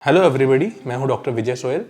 Hello everybody, मैं हूं doctor विजय soil,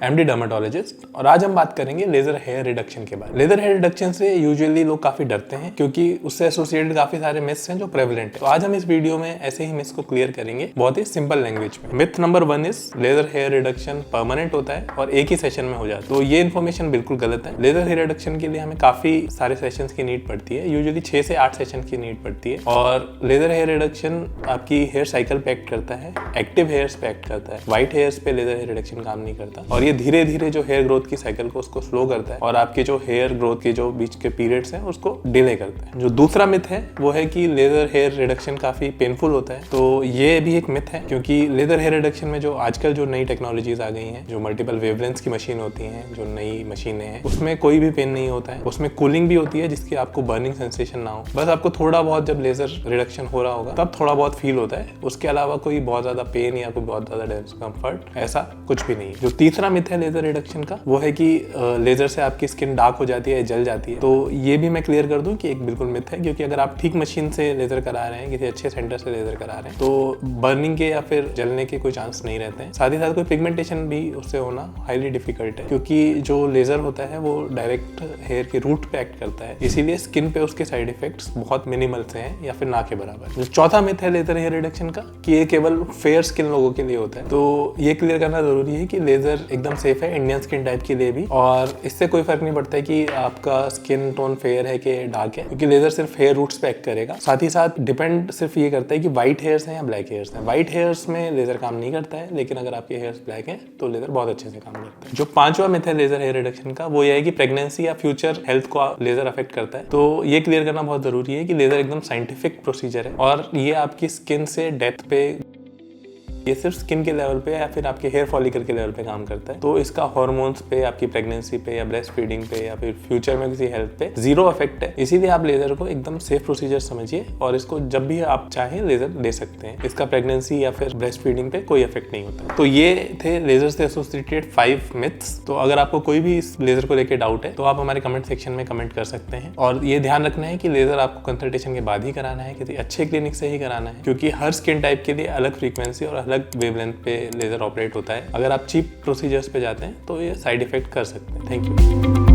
MD dermatologist. और आज हम बात करेंगे लेजर हेयर रिडक्शन के बारे में। लेजर हेयर रिडक्शन से यूजुअली लोग काफी डरते हैं क्योंकि उससे एसोसिएटेड काफी सारे मिथ्स हैं जो प्रेवलेंट है। तो आज हम इस वीडियो में ऐसे ही मिथ्स को क्लियर करेंगे बहुत ही सिंपल लैंग्वेज में। Myth number 1 is laser hair reduction permanent होता है और एक ही सेशन में हो जाता है। तो ये इन्फॉर्मेशन बिल्कुल गलत है। लेजर हेयर रिडक्शन के लिए हमें काफी सारे सेशन की नीड पड़ती है, यूजुअली 6 से 8 सेशन की नीड पड़ती है। और लेजर हेयर रिडक्शन आपकी हेयर साइकिल पे एक्ट करता है, एक्टिव हेयर्स पे एक्ट करता है। व्हाइट हेयर्स पे लेजर हेयर रिडक्शन काम नहीं करता और ये धीरे धीरे जो हेयर ग्रोथ की साइकिल को उसको स्लो करता है और आपके जो हेयर ग्रोथ के जो बीच के पीरियड्स हैं उसको डिले करता है। जो दूसरा मिथ है वो है कि लेजर हेयर रिडक्शन काफी पेनफुल होता है। तो ये भी एक मिथ है क्योंकि लेजर हेयर रिडक्शन में जो आजकल जो नई टेक्नोलॉजीज आ गई हैं, जो मल्टीपल वेवलेंथ्स की मशीन होती हैं, जो नई मशीनें हैं, उसमें कोई भी पेन नहीं होता है। उसमें कूलिंग भी होती है जिसकी आपको बर्निंग सेंसेशन ना हो। बस आपको थोड़ा बहुत जब लेजर रिडक्शन हो रहा होगा तब थोड़ा बहुत फील होता है, उसके अलावा कोई बहुत ज्यादा पेन या कोई बहुत ज्यादा डिस्कम्फर्ट ऐसा कुछ भी नहीं है। जो तीसरा मिथ है लेजर रिडक्शन का वो है कि लेजर से आपकी स्किन डार्क हो जाती है, जल जाती है। तो ये भी मैं क्लियर कर दूं कि एक बिल्कुल मिथ है, क्योंकि अगर आप ठीक मशीन से लेजर करा रहे हैं, किसी अच्छे सेंटर से लेजर करा रहे हैं, तो बर्निंग के या फिर जलने के कोई चांस नहीं रहते हैं। साथ ही साथ कोई पिगमेंटेशन भी उससे होना हाईली डिफिकल्ट है, क्योंकि जो लेजर होता है वो डायरेक्ट हेयर के रूट पे एक्ट करता है, इसीलिए स्किन पे उसके साइड इफेक्ट्स बहुत मिनिमल से हैं या फिर ना के बराबर। जो चौथा मिथ है लेजर हेयर रिडक्शन का कि ये केवल फेयर स्किन लोगों के लिए होता है। तो ये क्लियर करना जरूरी है कि लेजर एकदम सेफ है इंडियन स्किन टाइप के लिए भी, और इससे कोई फर्क नहीं पड़ता है कि आपका स्किन टोन फेयर है कि डार्क है, क्योंकि लेजर सिर्फ हेयर रूट्स पे एक्ट करेगा। साथ ही साथ डिपेंड सिर्फ ये करता है कि व्हाइट हेयर्स हैं या ब्लैक हेयर्स हैं। व्हाइट हेयर्स में लेजर काम नहीं करता है, लेकिन अगर आपके हेयर्स ब्लैक हैं तो लेजर बहुत अच्छे से काम करता है। जो पांचवा मिथ है लेजर हेयर रिडक्शन का वो ये है कि प्रेगनेंसी या फ्यूचर हेल्थ को लेजर अफेक्ट करता है। तो ये क्लियर करना बहुत जरूरी है कि लेजर एकदम साइंटिफिक प्रोसीजर है और ये आपकी स्किन से डेथ पे, ये सिर्फ स्किन के लेवल पे या फिर आपके हेयर फॉलिकल के लेवल पे काम करता है। तो इसका हार्मोन्स पे, आपकी प्रेगनेंसी पे या ब्रेस्ट फीडिंग पे या फिर फ्यूचर में किसी हेल्थ पे जीरो इफेक्ट है। इसीलिए आप लेजर को एकदम सेफ प्रोसीजर समझिए और इसको जब भी आप चाहें लेजर दे सकते हैं। इसका प्रेगनेंसी या फिर ब्रेस्ट फीडिंग पे कोई इफेक्ट नहीं होता। तो ये थे लेजर से एसोसिएटेड 5 मिथ्स। तो अगर आपको कोई भी इस लेजर को लेकर डाउट है तो आप हमारे कमेंट सेक्शन में कमेंट कर सकते हैं। और ये ध्यान रखना है कि लेजर आपको कंसल्टेशन के बाद ही कराना है, किसी अच्छे क्लिनिक से ही कराना है, क्योंकि हर स्किन टाइप के लिए अलग फ्रीक्वेंसी और अलग वेवलेंथ पे लेजर ऑपरेट होता है। अगर आप चीप प्रोसीजर्स पे जाते हैं तो ये साइड इफेक्ट कर सकते हैं। Thank you.